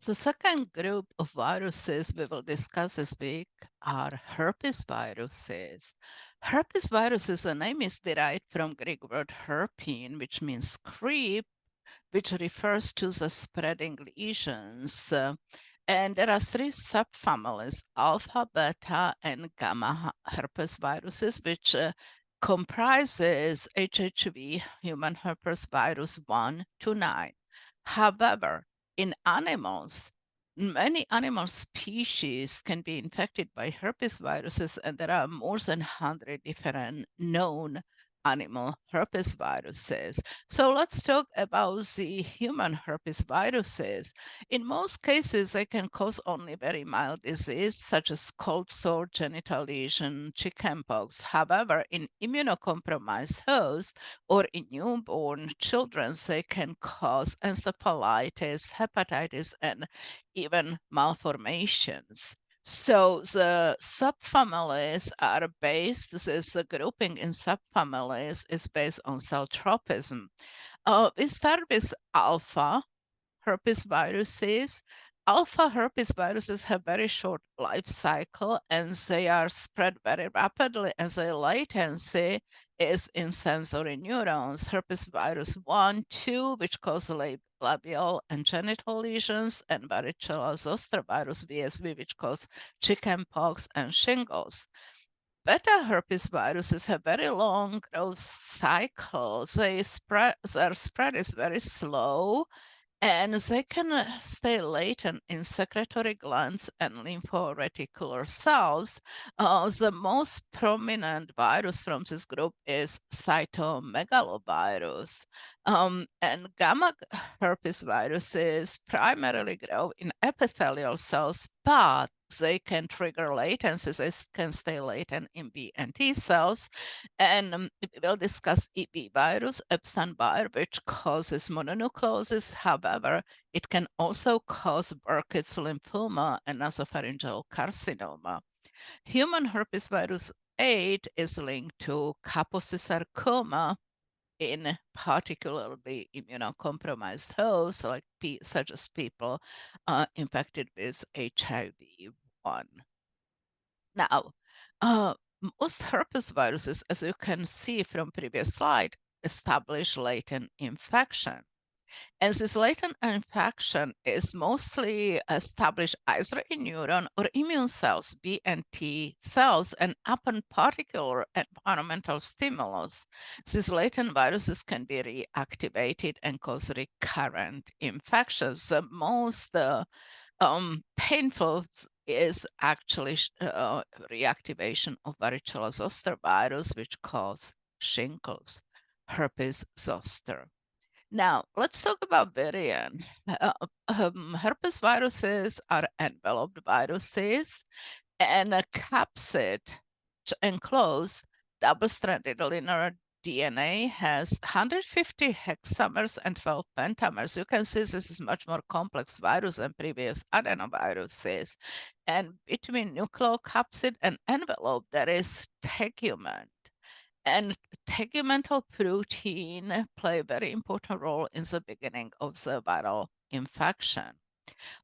The second group of viruses we will discuss this week are herpesviruses. Herpesviruses, the name is derived from Greek word herpine, which means creep, which refers to the spreading lesions. And there are three subfamilies, alpha, beta, and gamma herpesviruses, which comprises HHV, human herpesvirus 1 to 9. However, in animals, many animal species can be infected by herpes viruses, and there are more than 100 different known animal herpes viruses. So let's talk about the human herpes viruses. In most cases, they can cause only very mild disease, such as cold sore, genital lesion, chickenpox. However, in immunocompromised hosts or in newborn children, they can cause encephalitis, hepatitis, and even malformations. So the subfamilies are based, this grouping in subfamilies is based on cell tropism. We start with alpha herpesviruses. Alpha herpesviruses have very short life cycle and they are spread very rapidly, and the latency is in sensory neurons. Herpesvirus 1, 2, which cause labial and genital lesions, and varicella zoster virus VSV, which cause chickenpox and shingles. Beta herpes viruses have very long growth cycles. Their spread is very slow, and they can stay latent in secretory glands and lymphoreticular cells. The most prominent virus from this group is cytomegalovirus. And gamma herpes viruses primarily grow in epithelial cells, but they can trigger latencies. They can stay latent in B and T cells. And we'll discuss EB virus, Epstein-Barr, which causes mononucleosis. However, it can also cause Burkitt's lymphoma and nasopharyngeal carcinoma. Human herpes virus 8 is linked to Kaposi sarcoma in particularly immunocompromised hosts, like such as people infected with HIV-1. Now, most herpes viruses, as you can see from previous slide, establish latent infection. And this latent infection is mostly established either in neuron or immune cells, B and T cells, and upon particular environmental stimulus. These latent viruses can be reactivated and cause recurrent infections. The most painful is actually reactivation of varicella zoster virus, which cause shingles, herpes zoster. Now, let's talk about virion. Herpes viruses are enveloped viruses, and a capsid enclosed double-stranded linear DNA has 150 hexamers and 12 pentamers. You can see this is much more complex virus than previous adenoviruses. And between nucleocapsid and envelope, there is tegument. And tegumental protein play a very important role in the beginning of the viral infection.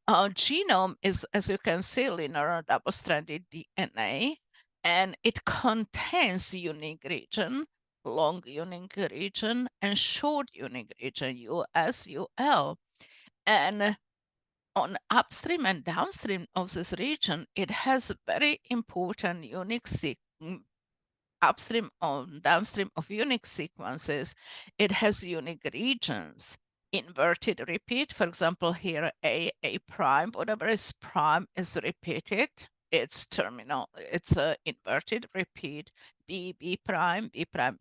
Our genome is, as you can see, linear double-stranded DNA, and it contains unique region, long unique region, and short unique region, US, UL. And on upstream and downstream of this region, it has very important unique upstream and downstream of unique sequences. It has unique regions. Inverted repeat, for example, here A prime, whatever is prime is repeated. It's terminal, it's a inverted repeat. B prime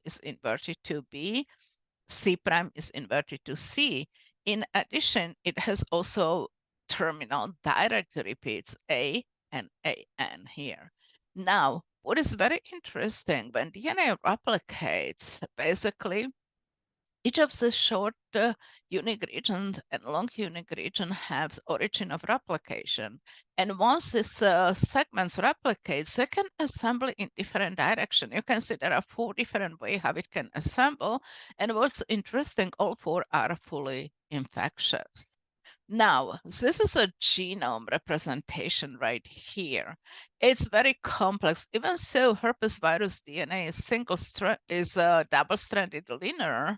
is inverted to B. C prime is inverted to C. In addition, it has also terminal direct repeats A and AN here. Now, what is very interesting, when DNA replicates, basically each of the short unique regions and long unique region has origin of replication. And once this segments replicates, they can assemble in different direction. You can see there are 4 different ways how it can assemble. And what's interesting, all 4 are fully infectious. Now, this is a genome representation right here. It's very complex. Even so, herpes virus DNA is a double-stranded linear.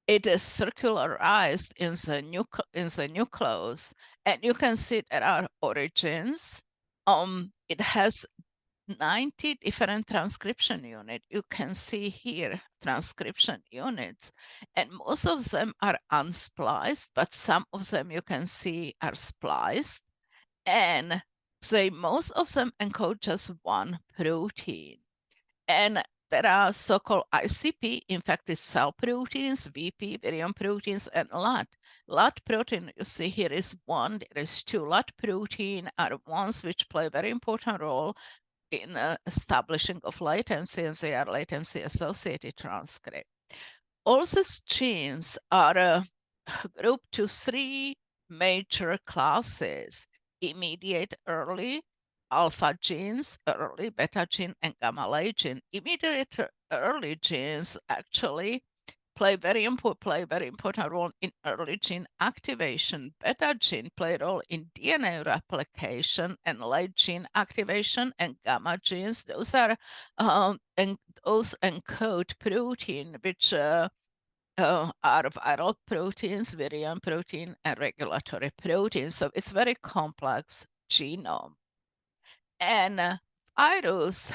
It is circularized in the nucleus, and you can see there are origins. It has 90 different transcription units. You can see here transcription units, and most of them are unspliced, but some of them you can see are spliced, and most of them encode just one protein. And there are so-called ICP, infected cell proteins, VP, virion proteins, and LUT. LUT protein, you see here is one, there is two. LUT protein are ones which play a very important role in establishing of latency, and they are latency-associated transcript. All these genes are grouped to three major classes: immediate early, alpha genes, early beta gene, and gamma late gene. Immediate early genes actually play a very important role in early gene activation. Beta gene play a role in DNA replication and late gene activation, and gamma genes, those are and those encode protein which are viral proteins, virion protein, and regulatory proteins. So it's very complex genome. And virus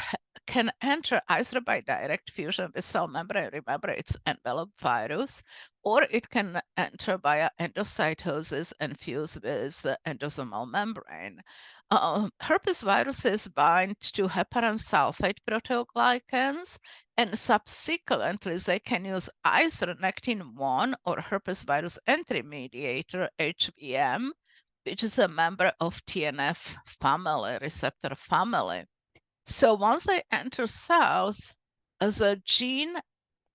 can enter either by direct fusion with cell membrane, remember it's enveloped virus, or it can enter via endocytosis and fuse with the endosomal membrane. Herpes viruses bind to heparan sulfate proteoglycans, and subsequently they can use either nectin-1 or herpes virus entry mediator, HVM, which is a member of TNF family, receptor family. So once they enter cells, the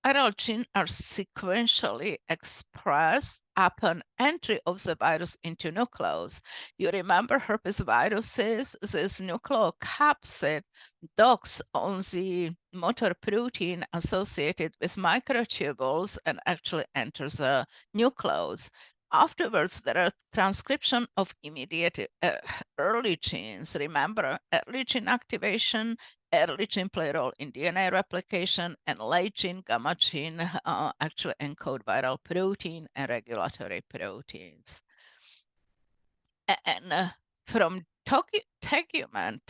viral gene are sequentially expressed upon entry of the virus into nucleus. You remember herpes viruses, this nucleocapsid docks on the motor protein associated with microtubules and actually enters the nucleus. Afterwards, there are transcription of immediate early genes. Remember, early gene activation, early gene play a role in DNA replication, and late gene, gamma gene actually encode viral protein and regulatory proteins. And from tegument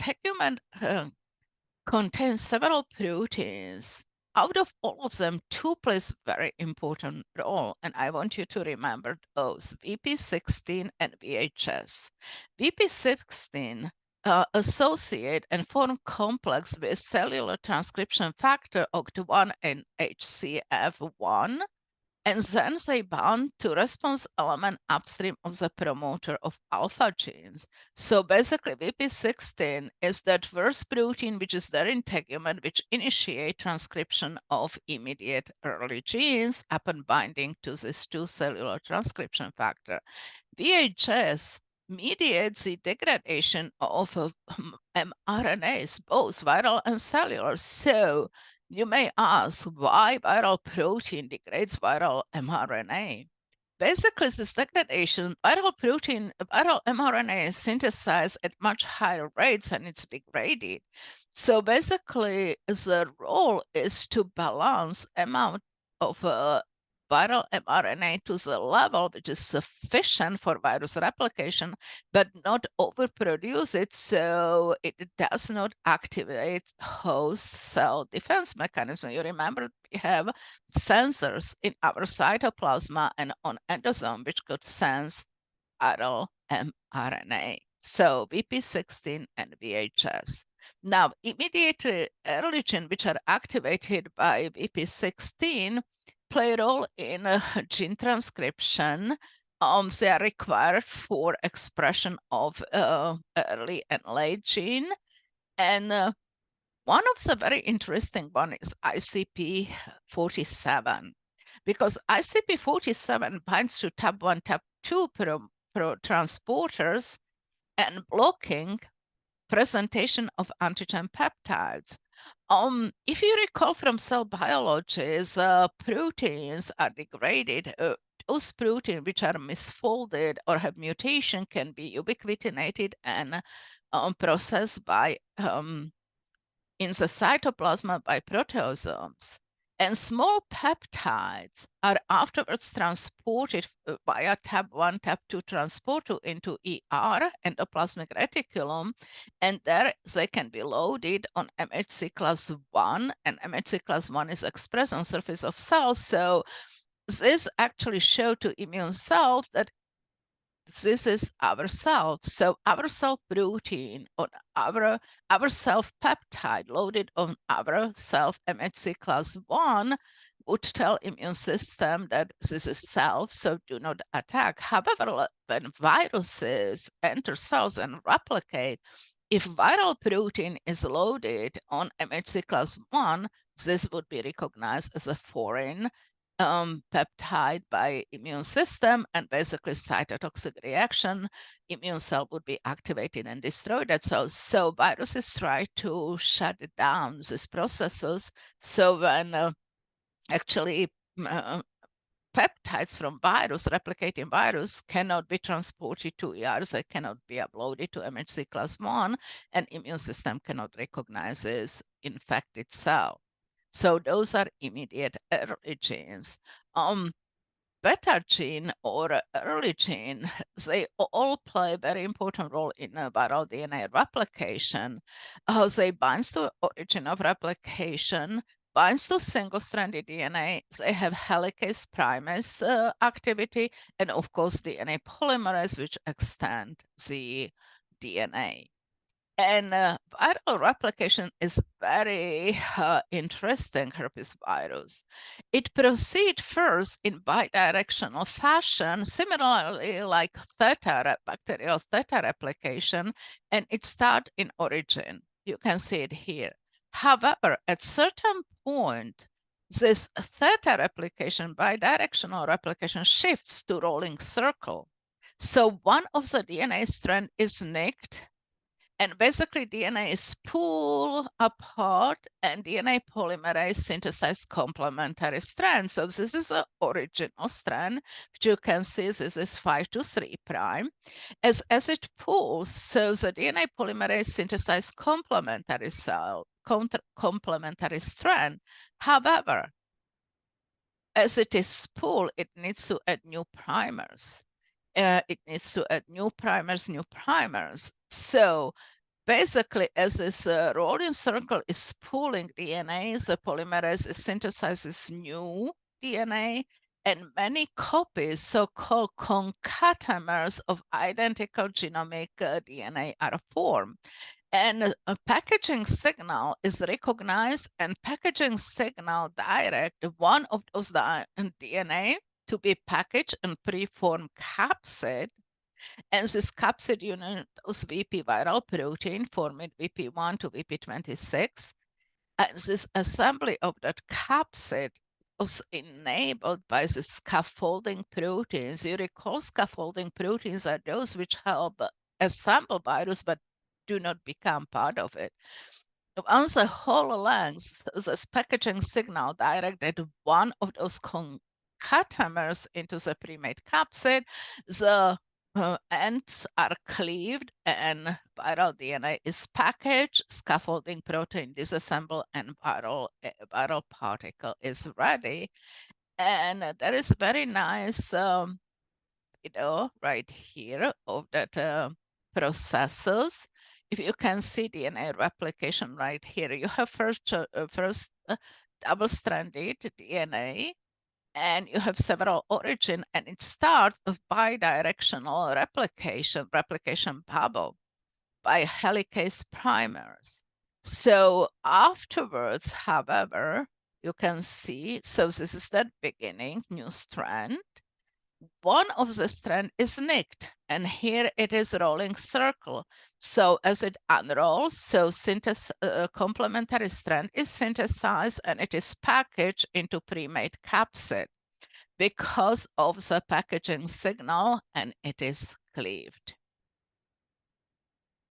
contains several proteins. Out of all of them, two plays very important role, and I want you to remember those: VP16 and VHS. VP16 associate and form complex with cellular transcription factor OCT1 and HCF1, and then they bound to response element upstream of the promoter of alpha genes. So basically, VP16 is that first protein which is there in tegument, which initiate transcription of immediate early genes upon binding to this two cellular transcription factor. VHS mediates the degradation of mRNAs, both viral and cellular. So you may ask why viral protein degrades viral mRNA. Basically, this degradation, viral mRNA is synthesized at much higher rates and it's degraded. So basically, the role is to balance amount of viral mRNA to the level which is sufficient for virus replication, but not overproduce it so it does not activate host cell defense mechanism. You remember we have sensors in our cytoplasma and on endosome which could sense viral mRNA. So VP16 and VHS. Now, immediate early gene which are activated by VP16 play a role in gene transcription. They are required for expression of early and late gene. And one of the very interesting one is ICP47, because ICP47 binds to TAP1, TAP2 transporters and blocking presentation of antigen peptides. If you recall from cell biology, proteins are degraded those proteins which are misfolded or have mutation can be ubiquitinated and processed by in the cytoplasm by proteosomes. And small peptides are afterwards transported via TAP1, TAP2 transporter into ER, endoplasmic reticulum, and there they can be loaded on MHC class 1, and MHC class 1 is expressed on surface of cells. So this actually showed to immune cells that this is our self. So our self protein on our self peptide loaded on our self MHC class 1 would tell immune system that this is self, so do not attack. However, when viruses enter cells and replicate, if viral protein is loaded on MHC class 1, this would be recognized as a foreign peptide by immune system, and basically cytotoxic reaction, immune cell would be activated and destroyed that cell. So viruses try to shut down these processes. So when actually peptides from virus, replicating virus, cannot be transported to ER, they cannot be uploaded to MHC class 1, and immune system cannot recognize this infected cell. So those are immediate early genes. Beta gene or early gene, they all play a very important role in viral DNA replication. They bind to origin of replication, binds to single-stranded DNA. They have helicase primase activity, and of course DNA polymerase, which extend the DNA. And viral replication is very interesting, herpes virus. It proceeds first in bidirectional fashion, similarly like bacterial theta replication, and it starts in origin. You can see it here. However, at certain point, this theta replication, bidirectional replication, shifts to rolling circle. So one of the DNA strand is nicked, and basically DNA is pulled apart and DNA polymerase synthesize complementary strands. So this is the original strand, which you can see this is 5 to 3 prime. As it pulls, so the DNA polymerase synthesize complementary complementary strand. However, as it is pulled, it needs to add new primers. It needs to add new primers. So basically, as this rolling circle is pulling DNA, the polymerase synthesizes new DNA, and many copies, so-called concatenamers of identical genomic DNA are formed. And a packaging signal is recognized, and packaging signal direct one of those DNA to be packaged in preformed capsid. And this capsid unit was VP viral protein formed VP1 to VP26. And this assembly of that capsid was enabled by the scaffolding proteins. You recall scaffolding proteins are those which help assemble virus but do not become part of it. Once the whole length, this packaging signal directed one of those concatenamers into the pre-made capsid, the ends are cleaved and viral DNA is packaged, scaffolding protein disassembled, and viral particle is ready. And there is a very nice video right here of that processes. If you can see DNA replication right here, you have first double-stranded DNA, and you have several origin, and it starts with bidirectional replication bubble by helicase primers. So afterwards, however, you can see, so this is that beginning new strand. One of the strand is nicked, and here it is rolling circle. So as it unrolls, so complementary strand is synthesized and it is packaged into pre-made capsid because of the packaging signal, and it is cleaved.